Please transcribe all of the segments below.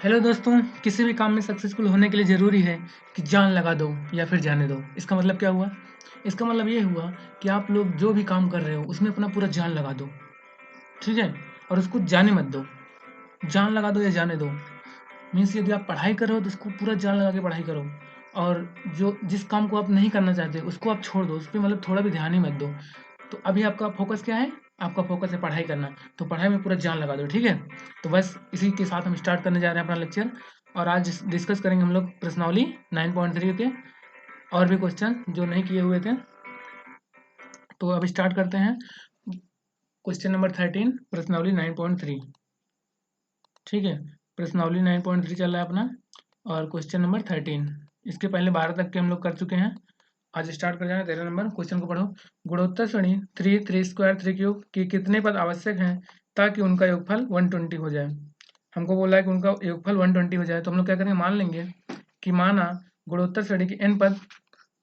Hello दोस्तों, किसी भी काम में सक्सेसफुल होने के लिए ज़रूरी है कि जान लगा दो या फिर जाने दो। इसका मतलब क्या हुआ? इसका मतलब ये हुआ कि आप लोग जो भी काम कर रहे हो उसमें अपना पूरा जान लगा दो, ठीक है? और उसको जाने मत दो। जान लगा दो या जाने दो मीन्स यदि आप पढ़ाई कर रहे हो तो उसको पूरा जान लगा के पढ़ाई करो, और जो जिस काम को आप नहीं करना चाहते उसको आप छोड़ दो, उस पे मतलब थोड़ा भी ध्यान ही मत दो। तो अभी आपका फ़ोकस क्या है? आपका फ़ोकस है पढ़ाई करना, तो पढ़ाई में पूरा जान लगा दो, ठीक है? तो बस इसी के साथ हम स्टार्ट करने जा रहे हैं अपना लेक्चर, और आज डिस्कस करेंगे हम लोग प्रश्नावली 9.3 के और भी क्वेश्चन जो नहीं किए हुए थे। तो अब स्टार्ट करते हैं। क्वेश्चन नंबर 13 प्रश्नावली 9.3, ठीक है? प्रश्नावली 9.3 चल रहा है अपना, और क्वेश्चन नंबर 13। इसके पहले 12 तक के हम लोग कर चुके हैं। आज स्टार्ट कर जाए 13 नंबर क्वेश्चन को पढ़ो। गुणोत्तर श्रेणी 3 3 क्यूब की कितने पद आवश्यक हैं ताकि उनका योगफल 120 हो जाए? हमको बोला है कि उनका योगफल 120 हो जाए, तो हम लोग क्या करेंगे, मान लेंगे कि माना गुणोत्तर श्रेणी के n पद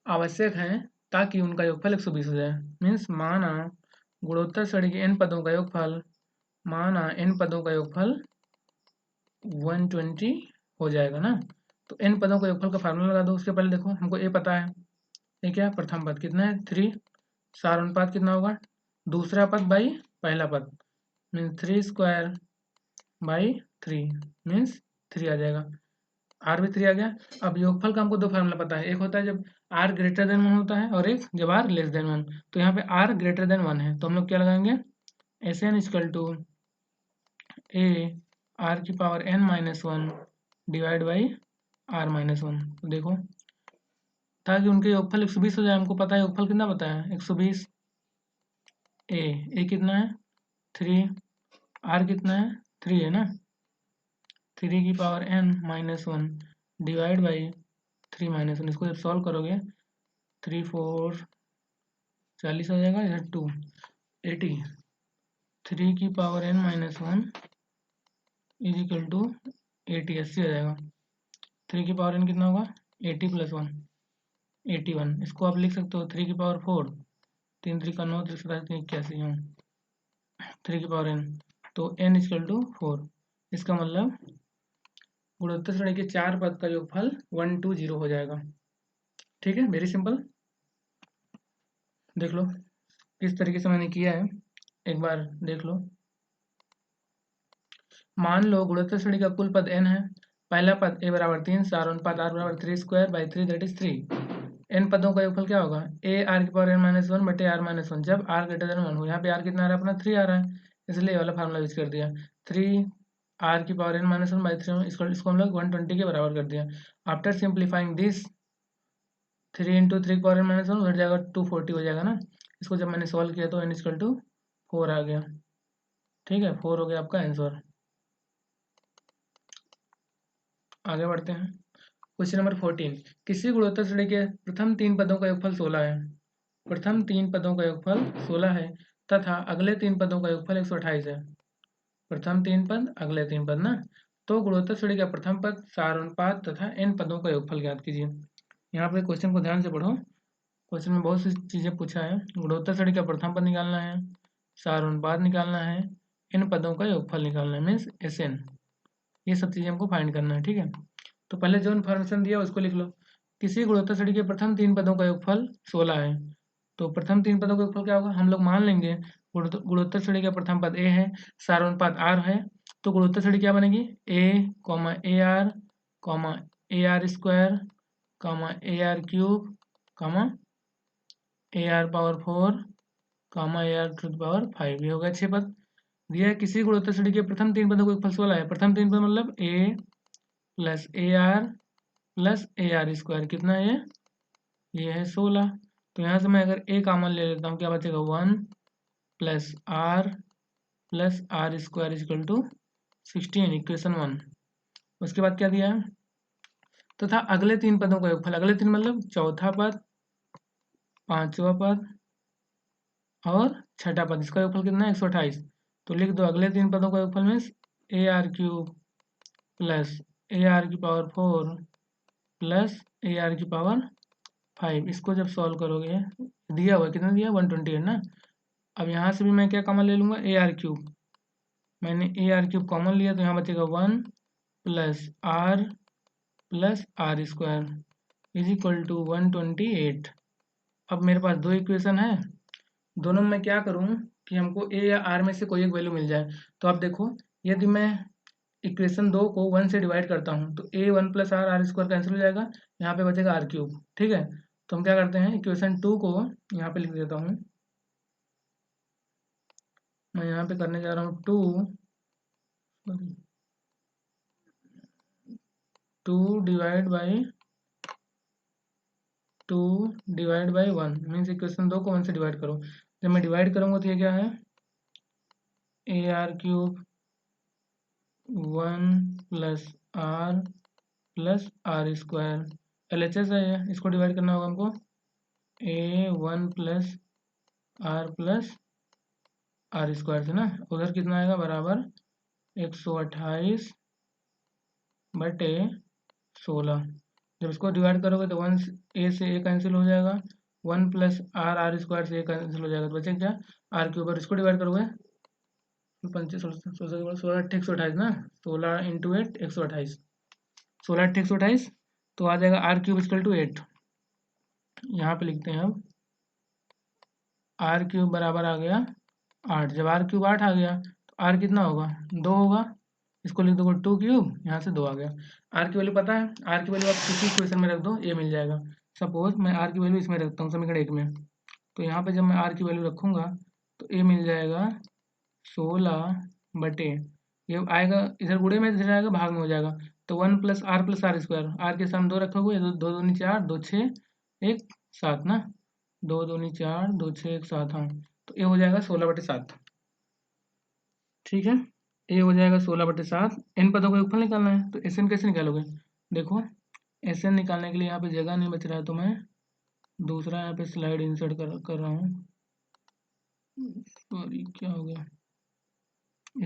आवश्यक हैं ताकि उनका योगफल 120 हो जाए। मीन्स माना गुणोत्तर श्रेणी के n पदों का योगफल, माना n पदों का योगफल 120 हो जाएगा ना। तो n पदों का योगफल का फार्मूला लगा दो। उसके पहले देखो, हमको a पता है, ये क्या है, प्रथम पद कितना है 3, सार अनुपात कितना होगा, दूसरा पद बाई पहला पद, मीन्स 3 स्क्वायर बाई 3 मीन्स 3 आ जाएगा। आर भी 3 आ गया। अब योगफल का हमको दो फार्मूला पता है, एक होता है जब आर ग्रेटर देन 1 होता है और एक जब आर लेस देन 1। तो यहाँ पे आर ग्रेटर देन 1 है, तो हम लोग क्या लगाएंगे, S n equal to a r की power n minus 1 divide by r minus 1। तो देखो, ताकि उनके योगफल 120 हो जाए, हमको पता है योगफल कितना पता है 120। ए कितना है 3, आर कितना है 3 है ना, 3 की power n minus 1 divide by 3 minus 1। इसको जब सॉल्व करोगे 3 4 40 आ जाएगा, इधर 2 80, 3 की power n minus 1 is equal to 80 80 आ जाएगा। 3 की पावर n कितना होगा 80 प्लस 1 81। इसको आप लिख सकते हो 3 की पावर 4, 3 3 का 9, 3 7 3 81, हाँ 3 की पावर n, तो n इक्वल टू 4। इसका मतलब गुणोत्तर श्रेणी के 4 पद का योगफल 120 हो जाएगा। ठीक है, वेरी सिंपल। देख लो किस तरीके से मैंने किया है, एक बार देख लो। मान लो गुणोत्तर श्रेणी का कुल पद n है। पहला पद a बराबर 3, सार अनुपात r बराबर 3 square by 3 that is 3। n पदों का योगफल क्या होगा, a r की पावर n माइनस 1 बटे r माइनस 1 जब r ग्रेटर देन 1 हो। यहाँ पे r कितना आ रहा है अपना 3 आ रहा है, इसलिए ये वाला फार्मूला यूज कर दिया। 3 r की पावर n माइनस 1 बाई 3, इसको हम लोग 120 के बराबर कर दिया। आफ्टर सिंप्लीफाइंग दिस 3 इंटू 3 की पावर n माइनस 1 उधर जाएगा 240 हो जाएगा ना। इसको जब मैंने सॉल्व किया तो n इक्वल टू 4 आ गया। ठीक है, 4 हो गया आपका आंसर। आगे बढ़ते हैं। क्वेश्चन नंबर 14, किसी गुणोत्तर श्रेणी के प्रथम 3 पदों का योगफल 16 है। प्रथम 3 पदों का योगफल 16 है तथा अगले 3 पदों का योगफल 128 है। प्रथम 3 पद, अगले 3 पद ना। तो गुणोत्तर श्रेणी का प्रथम पद, सार अनुपात तथा n पदों का योगफल ज्ञात कीजिए। यहाँ पे क्वेश्चन को ध्यान से पढ़ो। क्वेश्चन में बहुत सी चीज़ें पूछा है। गुणोत्तर श्रेणी का प्रथम पद निकालना है, सार अनुपात निकालना है, इन पदों का योगफल निकालना है मीन्स एस एन। ये सब चीज़ें हमको फाइंड करना है, ठीक है। तो पहले जो इन्फॉर्मेशन दिया उसको लिख लो। किसी गुणोत्तर श्रेणी के प्रथम 3 पदों का योगफल 16 है। तो प्रथम 3 पदों का योगफल क्या होगा, हम लोग मान लेंगे गुणोत्तर श्रेणी का प्रथम पद a है, सार अनुपात r है। तो गुणोत्तर श्रेणी क्या बनेगी, a comma a r comma a are square comma a are cube comma a are power 4 comma a r to the power 5। ये हो गया 6 पद। दिया है किसी गुणोत्तर श्रेणी के प्रथम 3 पदों का योगफल 16 है। प्रथम 3 पद मतलब a plus A R plus A R square कितना है ये है 16। तो यहाँ से मैं अगर a कॉमन ले लेता हूँ क्या बचेगा 1 plus r square is equal to 16, equation 1। उसके बाद क्या दिया है, तथा अगले 3 पदों का योगफल, अगले 3 मतलब चौथा पद, पांचवा पद और छठा पद, इसका योगफल कितना है 128। तो लिख दो अगले 3 पदों का योगफल means A R cube plus A r की पावर 4 प्लस ए आर की पावर 5। इसको जब सॉल्व करोगे, दिया हुआ कितना दिया 120 है ना। अब यहाँ से भी मैं क्या कॉमन ले लूँगा, ए आर क्यूब। मैंने ए आर क्यूब कॉमन लिया तो यहाँ बचेगा 1 plus r plus r square is equal to 128। अब मेरे पास दो इक्वेशन है, दोनों में मैं क्या करूँ कि हमको ए या आर में से कोई एक वैल्यू मिल जाए। तो आप देखो, यदि मैं इक्वेशन 2 को 1 से डिवाइड करता हूँ तो a 1 plus r r square cancel हो जाएगा, यहाँ पे बचेगा आर क्यूब। ठीक है, तो हम क्या करते हैं, इक्वेशन 2 को यहाँ पे लिख देता हूँ। मैं यहाँ पे करने जा रहा हूँ 2 डिवाइड बाई 1 मीन्स इक्वेशन 2 को 1 से डिवाइड करो। जब मैं डिवाइड करूँगा तो ये क्या है, a are cube 1 plus r square, LHS है ये, इसको डिवाइड करना होगा हमको। ए 1 प्लस आर स्क्वायर से ना, उधर कितना आएगा बराबर 128 बटे 16। जब इसको डिवाइड करोगे तो 1 ए से ए कैंसिल हो जाएगा, 1 प्लस आर स्क्वायर से ए कैंसिल हो जाएगा, तो बचेगा क्या, आर के ऊपर इसको डिवाइड करोगे 16 8 128 ना, 16 इंटू 8 128, 16 8 128, तो आ जाएगा आर क्यूब इक्वल टू 8। यहाँ पे लिखते हैं अब आर क्यूब बराबर आ गया 8। जब आर क्यूब 8 आ गया तो आर कितना होगा, 2 होगा। इसको लिख दो 2 क्यूब, यहाँ से 2 आ गया। आर की वैल्यू पता है, आर की वैल्यू आप किसी इक्वेशन में रख दो, ये मिल जाएगा। सपोज मैं आर की वैल्यू इसमें रखता हूँ समीकरण 1 में, तो यहाँ पे जब मैं आर की वैल्यू रखूँगा तो ये मिल जाएगा 16 बटे, ये आएगा इधर गुणे में, इधर आएगा भाग में हो जाएगा, तो 1 प्लस आर स्क्वायर, आर के सामने 2 रखोगे, दो दूनी 4, 2 6 1 7 ना, 2 दूनी 4, 2 6 1 7, हाँ, तो ये हो जाएगा 16/7। ठीक है, ये हो जाएगा 16/7। इन पदों का योगफल निकालना है, तो एस एन कैसे निकालोगे, देखो एस एन निकालने के लिए यहाँ पे जगह नहीं बच रहा है, तो मैं दूसरा यहाँ पे स्लाइड इंसर्ट कर रहा हूँ। सॉरी, क्या हो गया,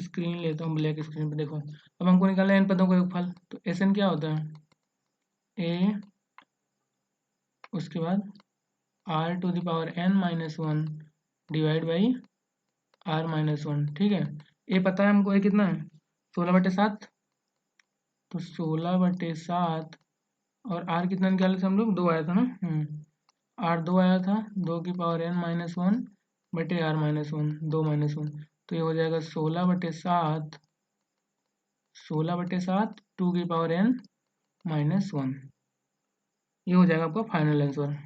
स्क्रीन लेता हूँ ब्लैक स्क्रीन पे। देखो अब हमको निकालना है इन पदों का योगफल, तो एस एन क्या होता है, ए उसके बाद r to the power n minus 1 divide by r minus 1। ठीक है, ये पता है हमको, ये कितना है 16/7, तो 16/7 और आर कितना निकाले थे हम लोग, 2 आया था ना, आर 2 आया था, 2 की पावर n माइनस 1 बटे आर माइनस 1, 2 माइनस 1, तो ये हो जाएगा 16/7, 16/7 2 की पावर n माइनस 1, ये हो जाएगा आपका फाइनल आंसर।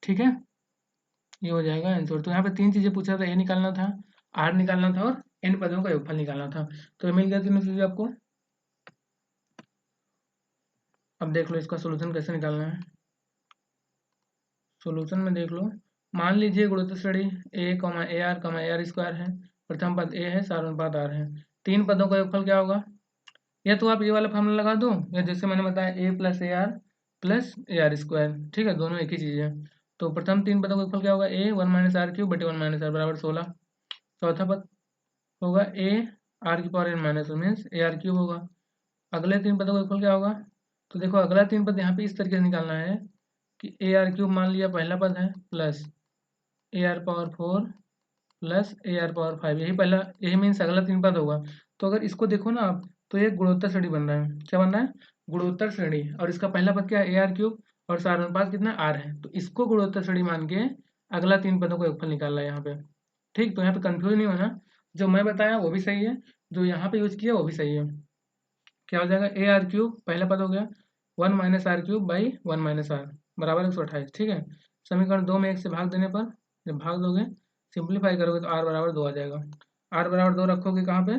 ठीक है, ये हो जाएगा आंसर। तो यहाँ पे 3 चीज़ें पूछा था, ए निकालना था, आर निकालना था और n पदों का योगफल निकालना था, तो ये मिल गया तीनों चीज़ें आपको। अब देख लो इसका सोल्यूशन कैसे निकालना है। सोल्यूशन में देख लो, मान लीजिए गुणोत्तर श्रेणी ए आर स्क्वायर है, प्रथम पद ए है, साधारण आर है, 3 पदों का योगफल क्या होगा, या तो आप ये वाला फॉर्मूला लगा दो, या जैसे मैंने बताया प्लस ए आर स्क्वायर। ठीक है, दोनों एक ही चीज़ है। तो प्रथम 3 पदों का योगफल क्या होगा, ए 1 माइनस आर क्यूब बटे 1 माइनस आर बराबर 16। चौथा पद होगा ए आर की power n minus 1 means A R cube होगा। अगले 3 पदों का योगफल क्या होगा, तो देखो अगला 3 पद यहाँ पे इस तरीके से निकालना है कि ए आर क्यूब मान लिया पहला पद है, plus A R power 4 plus A R power 5, यही पहला, यही मीन्स अगला 3 पद होगा। तो अगर इसको देखो ना आप, तो ये गुणोत्तर श्रेणी बन रहा है, क्या बन रहा है, गुणोत्तर श्रेणी, और इसका पहला पद क्या है, ए आर क्यूब, और साधारण कितना आर है, तो इसको गुणोत्तर श्रेणी मान के अगला 3 पदों का योगफल निकालना है यहाँ पे। ठीक, तो यहाँ पे कंफ्यूज नहीं होना, जो मैं बताया वो भी सही है, जो यहाँ पे यूज किया वो भी सही है। क्या हो जाएगा, ए आर क्यूब पहला पद हो गया 1 minus r cube by 1 minus r बराबर 128। ठीक है, समीकरण 2 में 1 से भाग देने पर, जब भाग दोगे सिंप्लीफाई करोगे तो आर बराबर 2 आ जाएगा। आर बराबर 2 रखोगे कहाँ पे,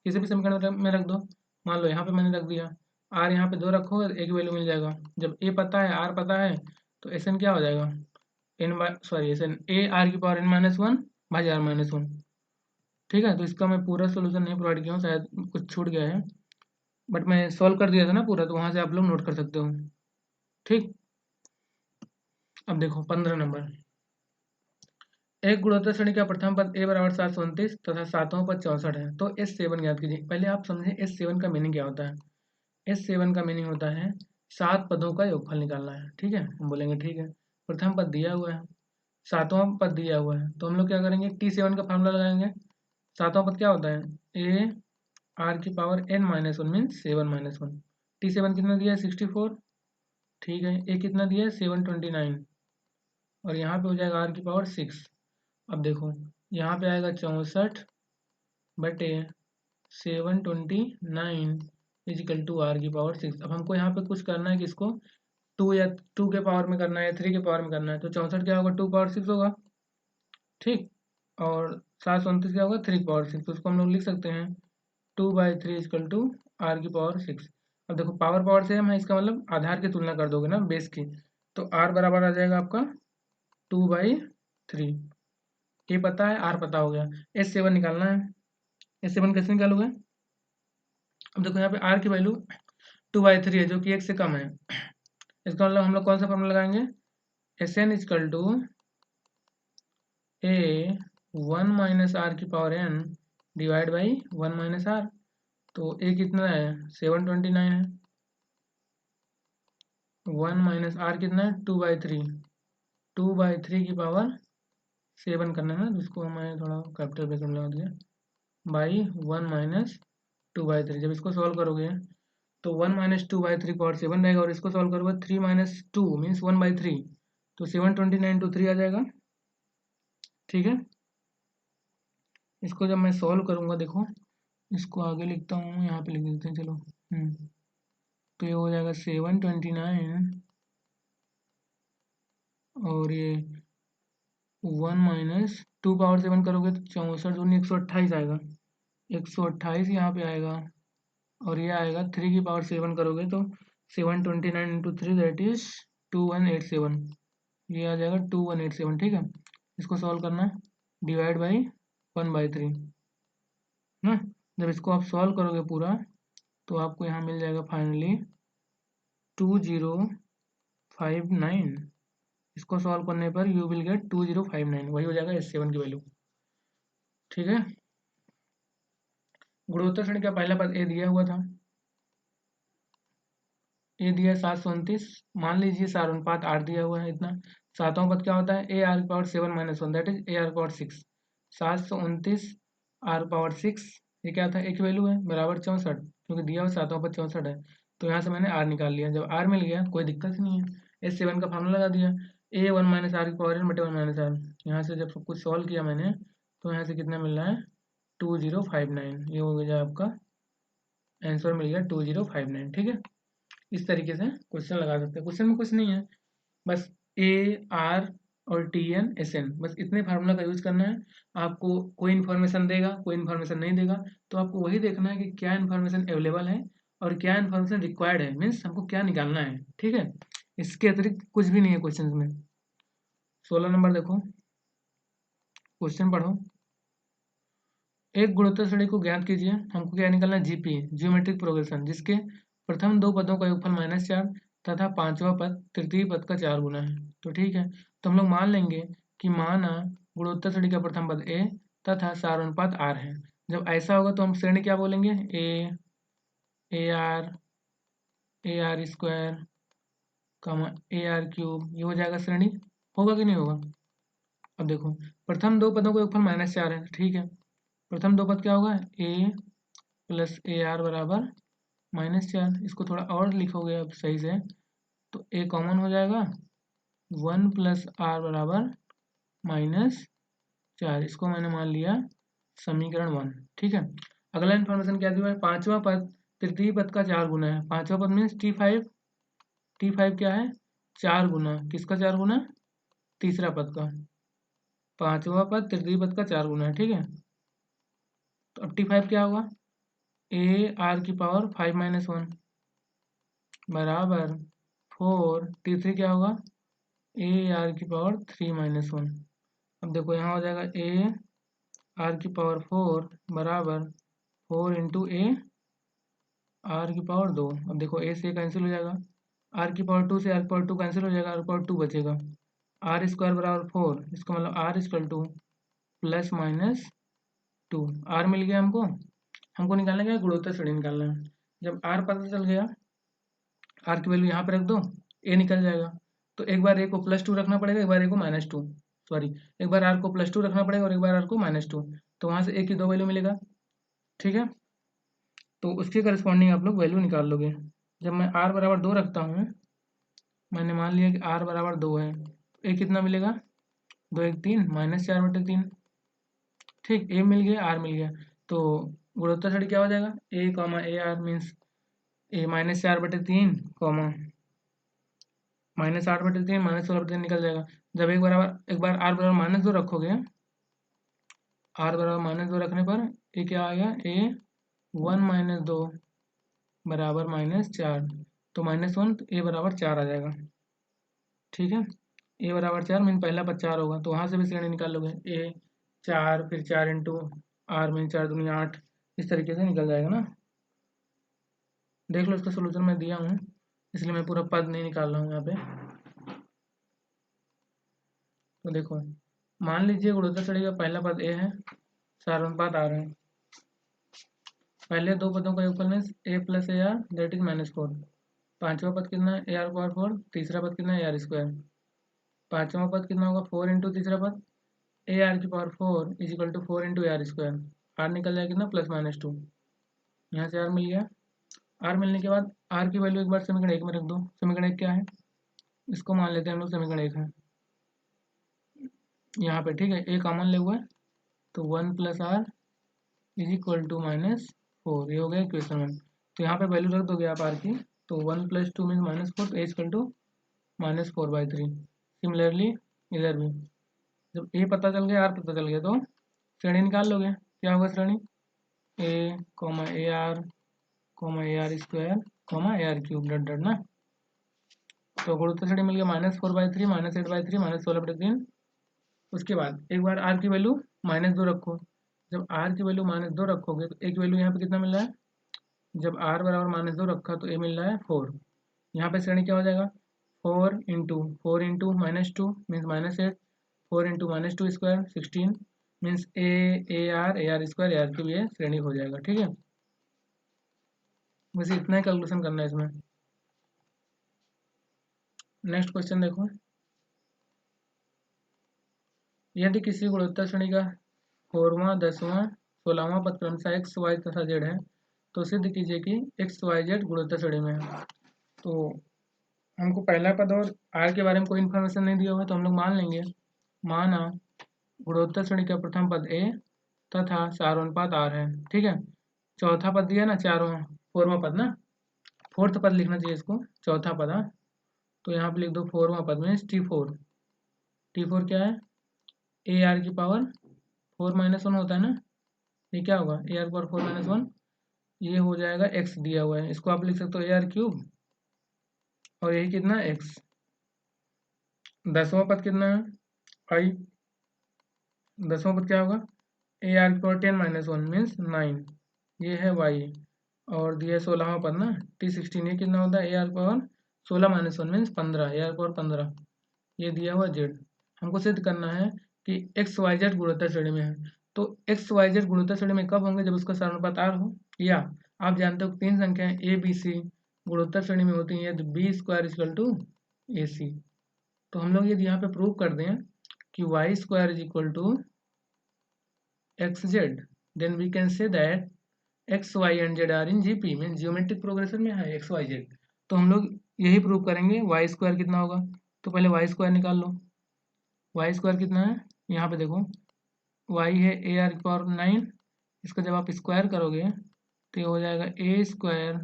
किसी भी समीकरण में रख दो, मान लो यहाँ पे मैंने रख दिया, आर यहाँ पे 2 रखोगे तो एक वैल्यू मिल जाएगा। जब ए पता है आर पता है, तो एस एन क्या हो जाएगा, एस एन ए आर की पावर n माइनस 1 भाई आर माइनस 1। ठीक है, तो इसका मैं पूरा सोल्यूशन नहीं प्रोवाइड किया हूँ, शायद कुछ छूट गया है, बट मैं सॉल्व कर दिया था ना पूरा, तो वहाँ से आप लोग नोट कर सकते हो। ठीक, अब देखो 15 नंबर, एक गुणोत्तर श्रेणी का प्रथम पद ए बराबर 729 तथा सातवां पद 64 है, तो S7 ज्ञात कीजिए। पहले आप समझे S7 का मीनिंग क्या होता है। S7 का मीनिंग होता है 7 पदों का योगफल निकालना है। ठीक है, हम बोलेंगे ठीक है, प्रथम पद दिया हुआ है, सातवां पद दिया हुआ है, तो हम लोग क्या करेंगे, T7 का फार्मूला लगाएंगे। सातवां पद क्या होता है, ए आर की power n minus one means 7 minus one. T7 कितना दिया है 64, ठीक है। ए कितना दिया है 729 और यहाँ पे हो जाएगा आर की पावर 6। अब देखो यहाँ पे आएगा 64 बटे 729 इजिकल टू आर की पावर 6। अब हमको यहाँ पे कुछ करना है कि इसको 2 या 2 के पावर में करना है या 3 के पावर में करना है, तो 64 क्या होगा 2 पावर 6 होगा, ठीक। और 729 क्या होगा 3 पावर 6, तो उसको हम लोग लिख सकते हैं 2/3 इजकल टू आर की पावर 6। अब देखो पावर पावर सेम है, इसका मतलब आधार की तुलना कर दोगे ना बेस की, तो आर बराबर आ जाएगा आपका 2/3। ये पता है, आर पता हो गया। S7 निकालना है। S7 कैसे निकालोगे? अब देखो यहाँ पे आर की वैल्यू 2/3 है जो कि 1 से कम है। इसका मतलब हम लोग कौन सा फॉर्मूला लगाएंगे, Sn equal to a 1 minus r की power n divide by 1 minus r. तो ए कितना है 729 है, 1 माइनस आर कितना है 2/3, 2/3 की पावर 7 करना है ना, जिसको मैं थोड़ा कैपिटल ब्रैकेट में लगा दिया, बाई 1 माइनस 2/3। जब इसको सॉल्व करोगे तो 1 माइनस 2/3 पावर 7 रहेगा, और इसको सॉल्व करोगे 3 माइनस 2 मीन्स 1/3, तो 729 टू 3 आ जाएगा, ठीक है। इसको जब मैं सॉल्व करूँगा, देखो इसको आगे लिखता हूँ, यहाँ पे लिख देते हैं चलो। तो ये हो जाएगा 729 और ये 1 माइनस 2 पावर 7 करोगे तो 64 दूनी 128 आएगा, 128 यहाँ पे आएगा, और ये आएगा 3 की पावर 7 करोगे तो 729 इंटू 3 दैट इज 2187, ये आ जाएगा 2187, ठीक है। इसको सॉल्व करना, डिवाइड बाई 1/3 ना। जब इसको आप सॉल्व करोगे पूरा तो आपको यहाँ मिल जाएगा फाइनली 2059। इसको सॉल्व करने पर यू विल गेट 2059, वही हो जाएगा S7 की वैल्यू, ठीक है। गुणोत्तर श्रेणी का पहला पद ए दिया हुआ था, ए दिया है 729, मान लीजिए सार अनुपात 8 दिया हुआ है इतना। सातवां पद क्या होता है, a are power 7 minus 1 that is a are power 6। 729 r power 6 ये क्या था, एक वैल्यू है बराबर 64, क्योंकि दिया हुआ सातवां पद 64 है, तो यहाँ से मैंने आर निकाल लिया। जब आर मिल गया कोई दिक्कत ही नहीं है, S7 का फार्मूला लगा दिया, ए 1 माइनस आर की पावर n बटे 1 माइनस आर। यहाँ से जब सब कुछ सॉल्व किया मैंने तो यहाँ से कितना मिल रहा है 2059, ये हो गया आपका आंसर, मिल गया 2059, ठीक है। इस तरीके से क्वेश्चन लगा सकते हैं। क्वेश्चन में कुछ नहीं है, बस ए आर और टी एन एस एन, बस इतने फार्मूला का यूज करना है। आपको कोई इन्फॉर्मेशन देगा, कोई इन्फॉर्मेशन नहीं देगा, तो आपको वही देखना है कि क्या इन्फॉर्मेशन अवेलेबल है और क्या इन्फॉर्मेशन रिक्वायर्ड है, मीन्स हमको क्या निकालना है, ठीक है। इसके अतिरिक्त कुछ भी नहीं है क्वेश्चन में। 16 नंबर देखो, क्वेश्चन पढ़ो। एक गुणोत्तर श्रेणी को ज्ञात कीजिए, हमको क्या निकालना है जीपी, जियोमेट्रिक प्रोग्रेशन, जिसके प्रथम दो पदों का योगफल -4 तथा पांचवा पद तृतीय पद का 4 गुना है। तो ठीक है, तो हम लोग मान लेंगे कि माना गुणोत्तर श्रेणी का प्रथम पद ए तथा सार अनुपात आर है। जब ऐसा होगा तो हम श्रेणी क्या बोलेंगे, A R square a are cube, ये हो जाएगा श्रेणी, होगा कि नहीं होगा। अब देखो प्रथम दो पदों का योगफल -4 है, ठीक है। प्रथम दो पद क्या होगा, ए प्लस ए आर बराबर -4। इसको थोड़ा और लिखोगे अब सही से, तो ए कॉमन हो जाएगा, 1 प्लस आर बराबर -4। इसको मैंने मान लिया समीकरण 1, ठीक है। अगला इन्फॉर्मेशन क्या दिया है, पांचवा पद तृतीय पद का 4 गुना है। पांचवा पद मीन्स T5 क्या है 4 गुना, किसका 4 गुना, तीसरा पद का। पांचवा पद तृतीय पद का 4 गुना है, ठीक है। तो अब T5 क्या होगा, ए आर की पावर 5-1 बराबर 4, T3 क्या होगा, ए आर की पावर 3-1। अब देखो यहाँ हो जाएगा ए आर की पावर 4 बराबर 4 इंटू ए आर की पावर 2। अब देखो ए से कैंसिल हो जाएगा, आर की पावर 2 से आर की पावर 2 कैंसिल हो जाएगा, आर की पावर 2 बचेगा, आर स्क्वायर बराबर 4, इसका मतलब आर इक्वल टू +-2। आर मिल गया हमको, हमको निकालना क्या है, गुणोत्तर श्रेणी निकालना है। जब आर पता चल गया, आर की वैल्यू यहाँ पे रख दो, ए निकल जाएगा। तो एक बार ए को +2 रखना पड़ेगा, एक बार ए को -2, सॉरी, एक बार आर को +2 रखना पड़ेगा और एक बार आर को -2, तो वहाँ से ए की 2 वैल्यू मिलेगा, ठीक है। तो उसके करस्पॉन्डिंग आप लोग वैल्यू निकाल लोगे। जब मैं r बराबर 2 रखता हूँ, मैंने मान लिया कि r बराबर 2 है, तो a कितना मिलेगा, 2 1 3 -4/3। ठीक, a मिल गया, r मिल गया, तो गुणोत्तर छड़ी क्या हो जाएगा, a comma a are means a -4/3 comma -8/3 -16/3 निकल जाएगा। जब एक बार r बराबर -2 रखोगे, r बराबर -2 रखने पर ये क्या आ गया, a 1 - 2 बराबर -4, तो -1 तो a बराबर 4 आ जाएगा। ठीक है, a बराबर 4 मीन पहला पद 4 होगा, तो वहाँ से भी श्रेणी निकाल लोगे, a 4 फिर 4 इंटू r मीन 4 दूनी 8, इस तरीके से निकल जाएगा ना। देख लो, इसका सोल्यूशन मैं दिया हूँ, इसलिए मैं पूरा पद नहीं निकाल रहा हूँ यहाँ पे। तो देखो, मान लीजिए गुणोत्तर छड़ी का पहला पद a है, सारानुपात r है। पहले दो पदों का योगफल a plus A R that is -4। पांचवा पद कितना है, ए आर पावर 4। तीसरा पद कितना है, ए आर स्क्वायर। पांचवा पद कितना होगा, 4 इंटू तीसरा पद ए आर की power 4 is equal to 4 into A R square. R निकल जाएगा कितना, +-2। यहाँ से आर मिल गया। आर मिलने के बाद आर की वैल्यू एक बार समीकरण 1 में रख दो। समीकरण 1 क्या है, इसको मान लेते हैं हम लोग समीकरण 1 है यहाँ पे। ठीक है, ए कॉमन ले हुआ है, तो 1 + आर इज इक्वल टू -4, ये हो गया इक्वेशन 1। तो यहाँ पे वैल्यू रख दोगे आप आर की, तो 1 + 2 मीन -4, तो ए इक्वल टू -4/3। सिमिलरली इधर भी जब ए पता चल गया, आर पता चल गया, तो श्रेणी निकाल लोगे। क्या होगा श्रेणी, a comma a are square a are cube dot dot ना। तो गुणोत्तर श्रेणी मिल गया -4/3 -8/3 -16/3। उसके बाद एक बार आर की वैल्यू -2 रखो। जब आर की वैल्यू -2 रखोगे तो एक वैल्यू यहाँ पे कितना मिल रहा है, जब आर बराबर -2 रखा तो ए मिल रहा है 4। यहाँ पे श्रेणी क्या हो जाएगा, 4 into -2 means -8, 4 into -2 square 16 means A R square a are cube, ये श्रेणी हो जाएगा। ठीक है, बस इतना ही कैलकुलेशन करना है इसमें। नेक्स्ट क्वेश्चन देखो, यदि किसी गुणोत्तर श्रेणी का 4वां 10वां 16वां पद क्रमशः एक्स वाई तथा जेड है, तो सिद्ध कीजिए कि एक्स वाई जेड गुणोत्तर श्रेणी में है। तो हमको पहला पद और आर के बारे में कोई इन्फॉर्मेशन नहीं दिया हुआ है, तो हम लोग मान लेंगे, माना गुणोत्तर श्रेणी का प्रथम पद ए तथा सारोनुपात आर है। ठीक है, चौथा पद दिया ना, 4वां पद ना, 4th पद लिखना चाहिए इसको, चौथा पद। हाँ, तो यहाँ पे लिख दो 4वां पद मीन्स T4। T4 क्या है, ए आर की पावर 4 - 1 होता है ना, ये क्या होगा, ए आर पावर 4 - 1, ये हो जाएगा x दिया हुआ है, इसको आप लिख सकते हो ए आर क्यूब, और यही कितना x। 10वां पद कितना है, आई। 10वां पद क्या होगा, ए आर की पावर 10 - 1 मीन्स 9, ये है y। और दिया 16वां पद ना, T16, ये कितना होता है, a are power 16 - 1 means 15, A R power 15, ये दिया हुआ z। हमको सिद्ध करना है कि एक्स वाई जेड गुणोत्तर श्रेणी में है। तो एक्स वाई जेड गुणोत्तर श्रेणी में कब होंगे, जब उसका सारानुपात r हो, या आप जानते हो 3 संख्याएं ए बी सी गुणोत्तर श्रेणी में होती हैं, तो b² = ac। तो हम लोग यदि यहाँ पे प्रूव कर दें कि y² = xz, then we can say that x y and z are in GP, mean geometric progression में है एक्स वाई जेड। तो हम लोग यही प्रूव करेंगे। y² कितना होगा, तो पहले y² निकाल लो। y² कितना है, यहाँ पे देखो, y है ए आर की पावर 9, इसका जब आप स्क्वायर करोगे तो ये हो जाएगा a²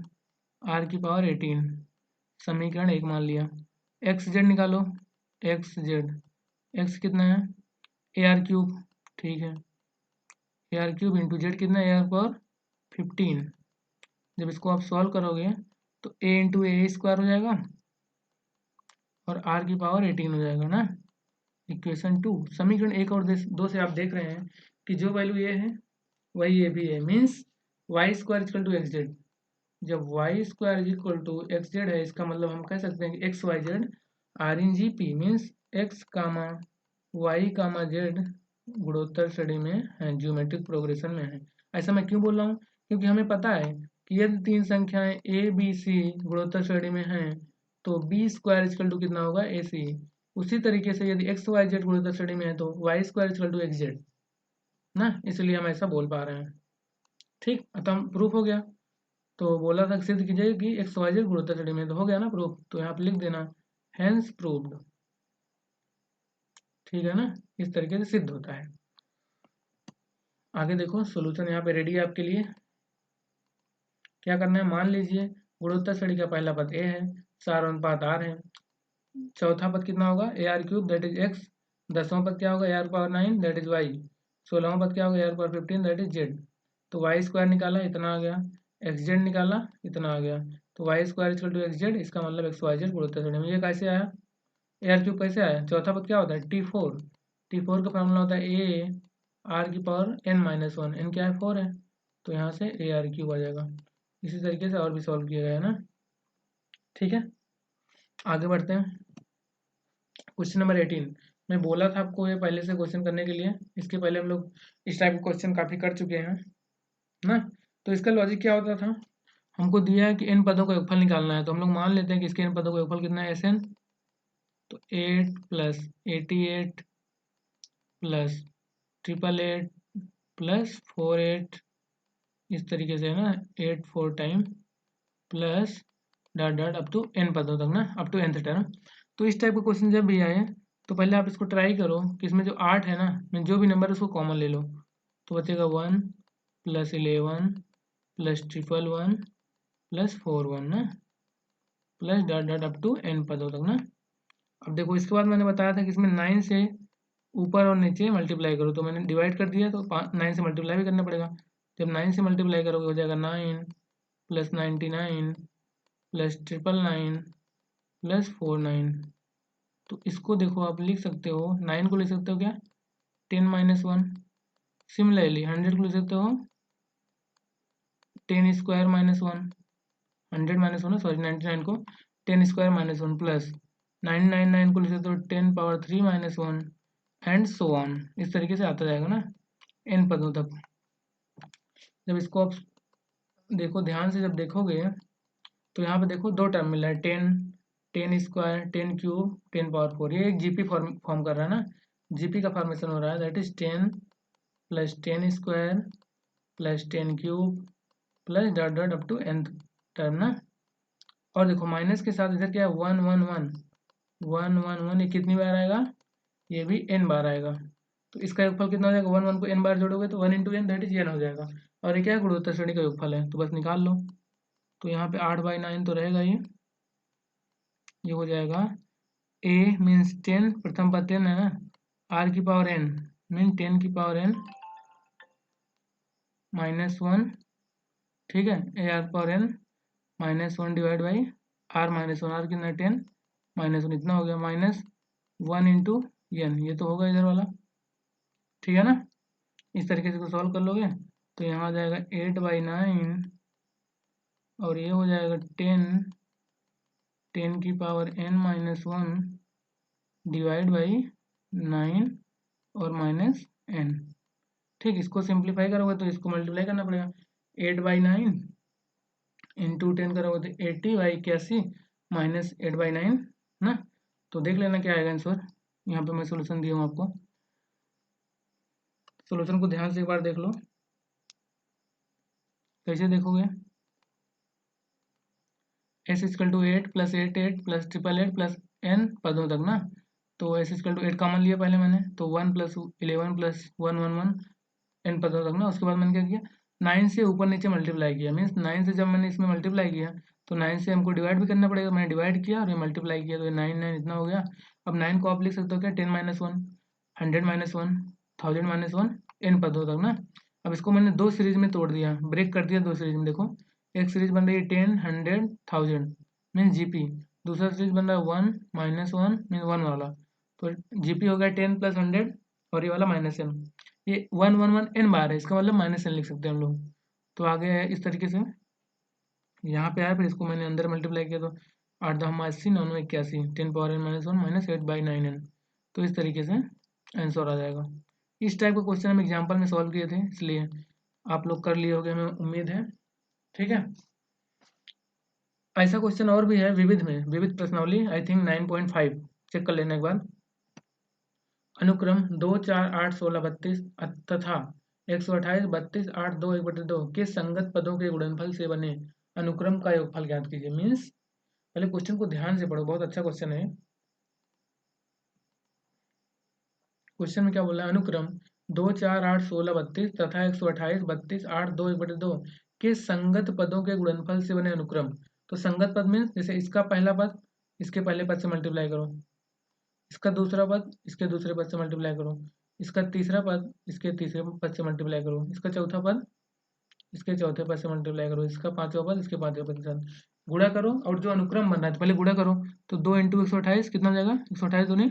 आर की पावर 18, समीकरण 1 मान लिया। एक्स जेड निकालो, एक्स कितना है, ए आर क्यूब। ठीक है, a are cube into z कितना है, ए आर पावर 15। जब इसको आप सॉल्व करोगे तो a इंटू ए स्क्वायर हो जाएगा और r की पावर 18 हो जाएगा ना। इक्वेशन 2, समीकरण 1 और 2 से आप देख रहे हैं कि जो वैल्यू ये है वही ये भी है, मीन्स y² = xz। जब y² = xz है, इसका मतलब हम कह सकते हैं कि x y z are in G P, means x comma y comma z गुणोत्तर श्रेणी में है, जियोमेट्रिक प्रोग्रेशन में है। ऐसा मैं क्यों बोल रहा हूँ, क्योंकि हमें पता है कि यदि 3 संख्याएं ए बी सी गुणोत्तर श्रेणी में हैं तो b² कितना होगा, ac। उसी तरीके से यदि एक्स वाई जेड गुणोत्तर श्रेणी में है तो y² xz ना, इसलिए हम ऐसा बोल पा रहे हैं। ठीक, अतः प्रूफ हो गया। तो बोला था सिद्ध कीजिए कि एक्स वाई जेड गुणोत्तर श्रेणी में, तो हो गया ना प्रूफ, तो यहाँ पे लिख देना हैंस प्रूव्ड। ठीक है ना, इस तरीके से सिद्ध होता है। आगे देखो सोल्यूशन यहाँ पे रेडी है आपके लिए। क्या करना है, मान लीजिए गुणोत्तर श्रेणी का पहला पद ए है, सार अनुपात आर है, चौथा पद कितना होगा A are cube that is X, 10वां पद क्या होगा A are power 9 that is Y, 16वां पद क्या होगा A are power 15 that is Z. तो वाई स्क्वायर निकाला इतना आ गया, एक्स जेड निकाला इतना आ गया, तो Y square equal to x z, इसका मतलब एक्स वाई जेड गुणोत्तर श्रेणी में। ये कैसे आया, ए आर क्यूब कैसे आया, चौथा पद क्या होता है T4, T4 का फॉर्मूला होता है ए आर की पावर n-1, n क्या है 4 है, तो यहाँ से ए आर क्यूब आ जाएगा। इसी तरीके से और भी सॉल्व किया गया है ना। ठीक है, आगे बढ़ते हैं। क्वेश्चन नंबर 18, मैं बोला था आपको ये पहले से क्वेश्चन करने के लिए, इसके पहले हम लोग इस टाइप के क्वेश्चन काफ़ी कर चुके हैं ना। तो इसका लॉजिक क्या होता था, हमको दिया है कि n पदों का योगफल निकालना है, तो हम लोग मान लेते हैं कि इसके n पदों का योगफल कितना है Sn, तो 8 प्लस 88 प्लस 888 प्लस 48, इस तरीके से है ना, 8 4 time plus dot dot up to n पदों तक ना, अप टू nth टर्म। तो इस टाइप का क्वेश्चन जब भी आए तो पहले आप इसको ट्राई करो कि इसमें जो 8 है ना, में जो भी नंबर है उसको कॉमन ले लो, तो बचेगा 1 प्लस 11 प्लस 111 प्लस 41 ना, plus dot dot up to n पदों तक ना। अब देखो इसके बाद मैंने बताया था कि इसमें 9 से ऊपर और नीचे मल्टीप्लाई करो, तो मैंने डिवाइड कर दिया, तो 9 से मल्टीप्लाई भी करना पड़ेगा। जब 9 से मल्टीप्लाई करोगे हो जाएगा 9 प्लस 99 प्लस 999 प्लस 49। तो इसको देखो आप लिख सकते हो, 9 को लिख सकते हो क्या 10-1। सिमिलरली 100 को लिख सकते हो 10 स्क्वायर -1, 100 -1 सॉरी 99 को 10 स्क्वायर -1 प्लस 999 को लिख सकते हो 10 पावर 3 -1 एंड सो ऑन। इस तरीके से आता जाएगा ना n पदों तक। जब इसको आप देखो ध्यान से, जब देखोगे तो यहाँ पे देखो दो टर्म मिल रहा है 10 स्क्वायर 10 क्यूब 10 पावर 4, ये एक जीपी फॉर्म कर रहा है ना, जीपी का फॉर्मेशन हो रहा है, that is 10 plus 10 square plus 10 cube plus dot dot up to n term ना। और देखो माइनस के साथ इधर क्या है 1 1 1 1 1 1, ये कितनी बार आएगा, ये भी n बार आएगा। तो इसका योगफल कितना हो जाएगा, 1 1 को n बार जोड़ोगे तो 1 into n that is n हो जाएगा। और ये क्या है गुणोत्तर श्रेणी का योगफल है, तो बस निकाल लो। तो यहाँ पे 8/9 तो रहेगा ये हो जाएगा a मीन्स 10, प्रथम पद 10 है ना, r की पावर n मीन 10 की पावर n -1, ठीक है, a r power n -1 divide by r -1, r कितना 10 -1 इतना हो गया, -1 इंटू n, ये तो होगा इधर वाला, ठीक है ना। इस तरीके से सॉल्व कर लोगे तो यहाँ आ जाएगा 8/9 और ये हो जाएगा 10 की पावर n-1 डिवाइड बाई 9 और -n। ठीक, इसको सिंप्लीफाई करोगे तो इसको मल्टीप्लाई करना पड़ेगा, 8/9 इंटू 10 करोगे तो 80/81 -8/9 ना। तो देख लेना क्या आएगा आंसर, यहाँ पे मैं सोल्यूशन दिया हूँ आपको, सोल्यूशन को ध्यान से एक बार देख लो। कैसे देखोगे, s equal to 8 plus 8 plus 888 plus n पदों तक ना। तो s इक्वल टू 8 कॉमन लिया पहले मैंने, तो 1 प्लस 11 प्लस 111 n पदों तक ना। उसके बाद मैंने क्या किया 9 से ऊपर नीचे मल्टीप्लाई किया, मीन्स 9 से जब मैंने इसमें मल्टीप्लाई किया तो 9 से हमको डिवाइड भी करना पड़ेगा, मैंने डिवाइड किया और ये मल्टीप्लाई किया, तो ये 9 इतना हो गया। अब 9 को आप लिख सकते हो क्या 10 -1 100 -1 1000 -1 n पदों तक ना। अब इसको मैंने दो सीरीज में तोड़ दिया, ब्रेक कर दिया दो सीरीज में। देखो एक सीरीज बन रही है 10 100 1000 मीन्स जीपी, दूसरा सीरीज बन रहा है 1 -1 मीन्स 1 वाला, तो जीपी हो गया 10 प्लस 100 और ये वाला -n। ये 111 n बार है, इसका मतलब -n लिख सकते हैं हम लोग। तो आगे है इस तरीके से, यहाँ पे आया फिर इसको मैंने अंदर मल्टीप्लाई किया, तो 8 10 80 9 9 81 10 पावर n-1 -8/9n। तो इस तरीके से आंसर आ जाएगा। इस टाइप का क्वेश्चन हम एग्जाम्पल में सॉल्व किए थे, इसलिए आप लोग कर लिए होंगे हमें उम्मीद है, ठीक है। ऐसा क्वेश्चन और भी है विविध में, विविध प्रश्नावली आई थिंक 9.5, चेक कर लेना एक बार। अनुक्रम 2 4 8 16 32 तथा 128 32 8 2 1/2 के संगत पदों के गुणनफल से बने अनुक्रम का योगफल ज्ञात कीजिए। मीन्स पहले क्वेश्चन को ध्यान से पढ़ो, बहुत अच्छा क्वेश्चन है। क्वेश्चन में क्या बोला है? अनुक्रम 2, 4, 8, 16, 32 तथा 128, 32, 8, 2, 1/2 के संगत पदों के गुणनफल से बने अनुक्रम। तो संगत पद मीन्स जैसे इसका पहला पद इसके पहले पद से मल्टीप्लाई करो, इसका दूसरा पद इसके दूसरे पद से मल्टीप्लाई करो, इसका तीसरा पद इसके तीसरे पद से मल्टीप्लाई करो, इसका चौथा पद इसके चौथे पद से मल्टीप्लाई करो, इसका पांचवा पद इसके पांचवें पद के साथ गुणा करो, और जो अनुक्रम बन रहा है तो पहले गुणा करो। तो 2 × 128 कितना हो जाएगा? 128 दूनी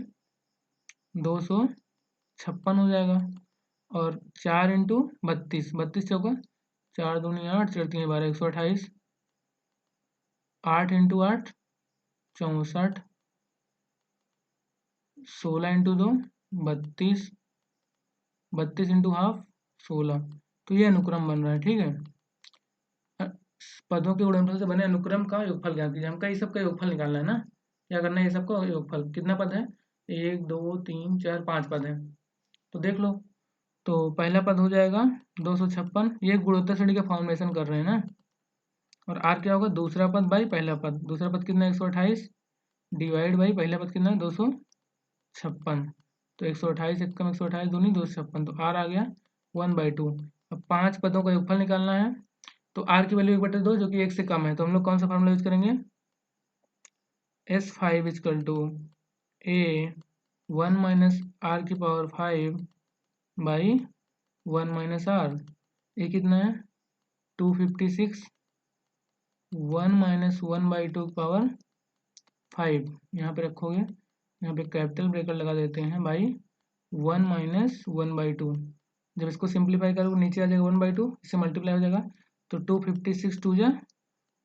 256 हो जाएगा। और 4 × 32, 32 चौका 4 दूनी 8, 4 3 12, 128। 8 × 8 64, 16 × 2 32, 32 × हाफ 16। तो ये अनुक्रम बन रहा है, ठीक है। पदों के गुणनफल से बने अनुक्रम का योगफल ज्ञात कीजिए। हमका ये सब का योगफल निकालना है ना, क्या करना है? ये सब का योगफल कितना पद है? 1 2 3 4 5 पद है। तो देख लो, तो पहला पद हो जाएगा 256, ये गुणोत्तर श्रेणी का फॉर्मेशन कर रहे हैं ना। और आर क्या होगा? दूसरा पद बाई पहला पद, दूसरा पद कितना है? 128 डिवाइड बाई पहला पद कितना है? 256। तो 128 एकम 128 दूनी 256, तो आर आ गया 1/2। अब 5 पदों का योगफल निकालना है, तो आर की वैल्यू 1/2 जो कि 1 से कम है, तो हम लोग कौन सा फार्मूला यूज करेंगे? S5 = A1 - r⁵ by 1 - r। ये कितना है? 256 1 - 1/2⁵ यहाँ पे रखोगे, यहाँ पे कैपिटल ब्रेकर लगा देते हैं, बाई 1 - 1/2। जब इसको सिंप्लीफाई करोगे नीचे आ जाएगा 1/2, इससे मल्टीप्लाई हो जाएगा, तो 256 2 जा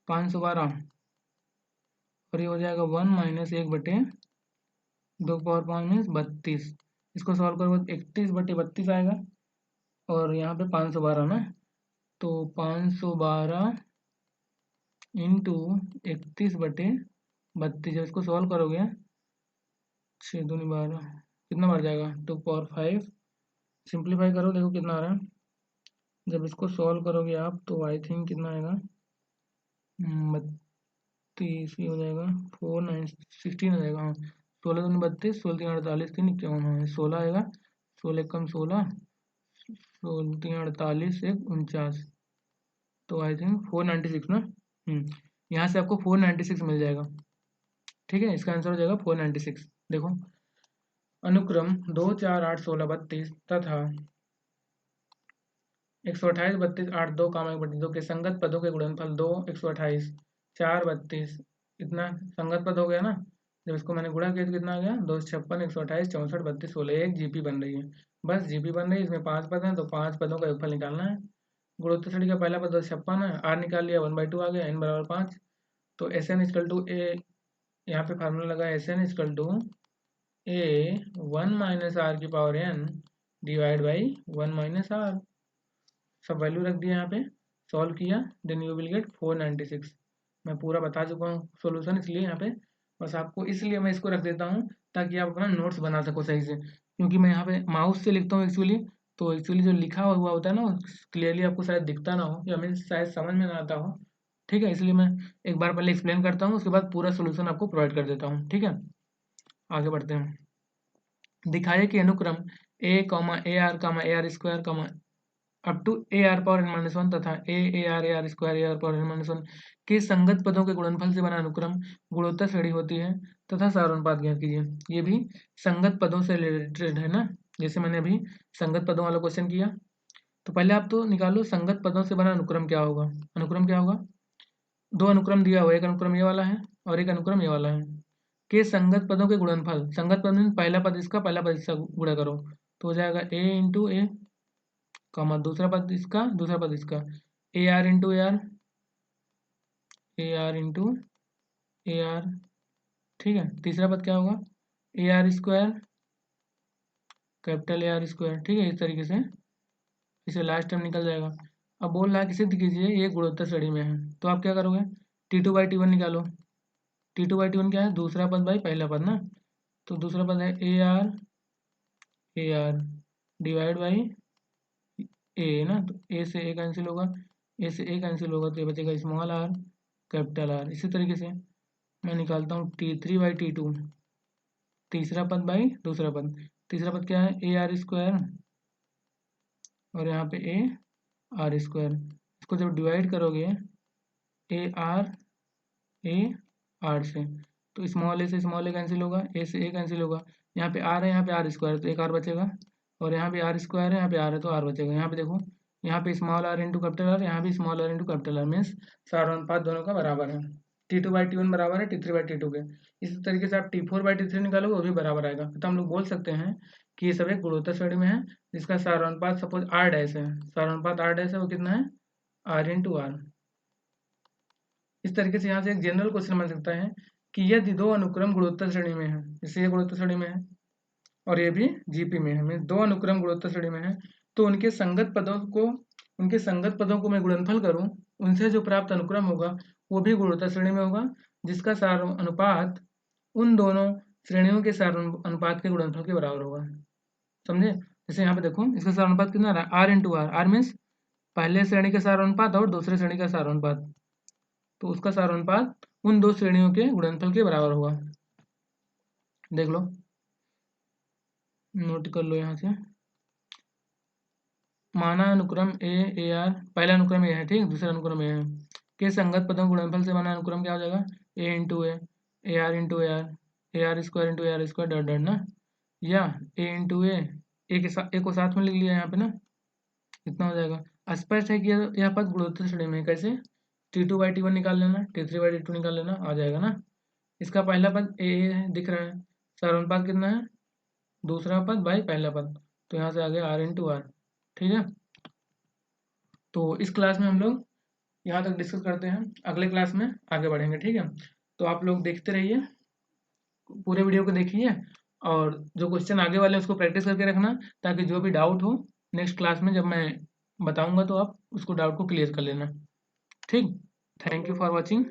512, और ये हो जाएगा 1 - 1/2⁵ मीन्स 32। इसको सॉल्व करोगे 31/32 आएगा, और यहाँ पे 512 ना, तो 512 इंटू 31/32, जब इसको सॉल्व करोगे 6 दूनी 12, कितना बढ़ जाएगा? 2⁵। सिंप्लीफाई करो, देखो कितना आ रहा है। जब इसको सॉल्व करोगे आप तो आई थिंक कितना आएगा? 32 ही हो जाएगा, 4 9 16 हो जाएगा। हाँ, 16 दूनी 32, 16 3 48, 3 51, हाँ 16 आएगा। 16 एकम 16, 16 3 48, 1 49, तो आई थिंक 496 ना। यहाँ से आपको 496 मिल जाएगा, ठीक है। इसका आंसर हो जाएगा 496। देखो, अनुक्रम 2 4 8 16 32 तथा 128 32 8 2 कामा 1/2 के संगत पदों के गुणनफल 2 128 4 32 इतना संगत पद हो गया ना। जब इसको मैंने गुणा किया तो कितना आ गया? 256 128 64 32 16, एक जीपी बन रही है। बस जीपी बन रही है, इसमें 5 पद हैं, तो 5 पदों का योगफल निकालना है। गुणोत्तर श्रेणी का पहला पद 256 है, आर निकाल लिया 1/2 आ गया, n = 5। तो Sn = a, यहाँ पे फार्मूला लगा Sn = a1 - r⁵n divide by 1 - r। सब वैल्यू रख दिया, यहाँ पे सॉल्व किया, देन यू विल गेट 496। मैं पूरा बता चुका हूँ सॉल्यूशन, इसलिए यहाँ पे बस आपको, इसलिए मैं इसको रख देता हूँ ताकि आप अपना नोट्स बना सको सही से, क्योंकि मैं यहाँ पे माउस से लिखता हूँ एक्चुअली। तो एक्चुअली जो लिखा हुआ होता है ना, क्लियरली आपको शायद दिखता ना हो, या मीन शायद समझ में ना आता हो, ठीक है। इसलिए मैं एक बार पहले एक्सप्लेन करता हूँ, उसके बाद पूरा सोल्यूशन आपको प्रोवाइड कर देता हूँ, ठीक है। आगे बढ़ते हैं। दिखाइए कि अनुक्रम a, AR, AR², up to AR⁻n-1 तथा AR² के संगत पदों के गुणनफल से बना अनुक्रम गुणोत्तर श्रेणी होती है तथा सारानुपात ज्ञात कीजिए। ये भी संगत पदों से रिलेटेड है ना, जैसे मैंने अभी संगत पदों वाला क्वेश्चन किया। तो पहले आप तो निकालो संगत पदों से बना अनुक्रम क्या होगा। अनुक्रम क्या होगा? दो अनुक्रम दिया हुआ, एक अनुक्रम ये वाला है और एक अनुक्रम ये वाला है, के संगत पदों के गुणनफल। संगत पद में पहला पद इसका पहला पद इसका गुणा करो, तो हो जाएगा a × a, कॉमा दूसरा पद इसका दूसरा पद इसका, AR × AR, AR × AR, ठीक है। तीसरा पद क्या होगा? AR², कैपिटल AR², ठीक है। इस तरीके से इसे लास्ट टाइम निकल जाएगा। अब बोल रहा है कि सिद्ध कीजिए ये गुणोत्तर श्रेणी में है, तो आप क्या करोगे? T2/T1 निकालो। T2/T1 क्या है? दूसरा पद बाई पहला पद ना, तो दूसरा पद है AR डिवाइड बाई ए ना, तो ए से ए कैंसिल होगा, ए से ए कैंसिल होगा तो ये बचेगा स्मॉल आर कैपिटल आर। इसी तरीके से मैं निकालता हूँ T3/T2, तीसरा पद बाई दूसरा पद। तीसरा पद क्या है, ए आर स्क्वायर, और यहाँ पे ए आर स्क्वायर। इसको जब डिवाइड करोगे ए आर से, तो स्मॉल ए से स्मॉल ए कैंसिल होगा, ए से ए कैंसिल होगा। यहाँ पे आर है, यहाँ पे आर स्क्वायर, तो एक आर बचेगा, और यहाँ पे आर स्क्वायर है, यहाँ पे आर है तो आर बचेगा। यहाँ पे देखो, यहाँ पे small r into capital r, यहाँ भी small r into capital r, means सारा अनुपात दोनों का बराबर है। T2/T1 बराबर है T3/T2 के। इसी तरीके से आप T4/T3 निकालोगे वो भी बराबर आएगा। तो हम लोग बोल सकते हैं कि ये सब एक गुणोत्तर श्रेणी में है, जिसका सारानुपात सपोज आर डैश है, सारानुपात आर डैश है, वो कितना है, आर इंटू आर। इस तरीके से यहाँ से एक जनरल क्वेश्चन बन सकता है कि यदि दो अनुक्रम गुणोत्तर श्रेणी में है, जैसे ये गुणोत्तर श्रेणी में है और ये भी जीपी में है, मीन्स दो अनुक्रम गुणोत्तर श्रेणी में है, तो उनके संगत पदों को मैं गुणनफल करूं, उनसे जो प्राप्त अनुक्रम होगा वो भी गुणोत्तर श्रेणी में होगा, जिसका सार अनुपात उन दोनों श्रेणियों के सार अनुपात के गुणनफल के बराबर होगा। समझे? जैसे यहाँ पे देखो, इसका सार अनुपात कितना आ रहा है, r into r. R means पहले श्रेणी का सार अनुपात और दूसरे श्रेणी का सार अनुपात, तो उसका सार अनुपात उन दो श्रेणियों के गुणनफल के बराबर होगा। देख लो, नोट कर लो यहाँ से। माना अनुक्रम ए आर, पहला अनुक्रम ए है, ठीक, दूसरा अनुक्रम ए है, के संगत पदों गुणनफल से बना अनुक्रम क्या हो जाएगा, A into A R into A R square into A R square dot dot ना, या ए इंटू ए को साथ में लिख लिया यहाँ पे ना, इतना हो जाएगा। स्पष्ट है कि यह पद गुणोत्तर श्रेणी में है। कैसे, T2/T1 निकाल लेना, T3/T2 निकाल लेना, आ जाएगा ना। इसका पहला पद ए दिख रहा है, सारानुपात कितना है, दूसरा पद बाई पहला पद, तो यहाँ से आ गया आर इंटू आर। ठीक है, तो इस क्लास में हम लोग यहाँ तक डिस्कस करते हैं, अगले क्लास में आगे बढ़ेंगे। ठीक है, तो आप लोग देखते रहिए, पूरे वीडियो को देखिए, और जो क्वेश्चन आगे वाले उसको प्रैक्टिस करके रखना, ताकि जो भी डाउट हो नेक्स्ट क्लास में जब मैं बताऊंगा तो आप उसको डाउट को क्लियर कर लेना। ठीक, थैंक यू फॉर वॉचिंग।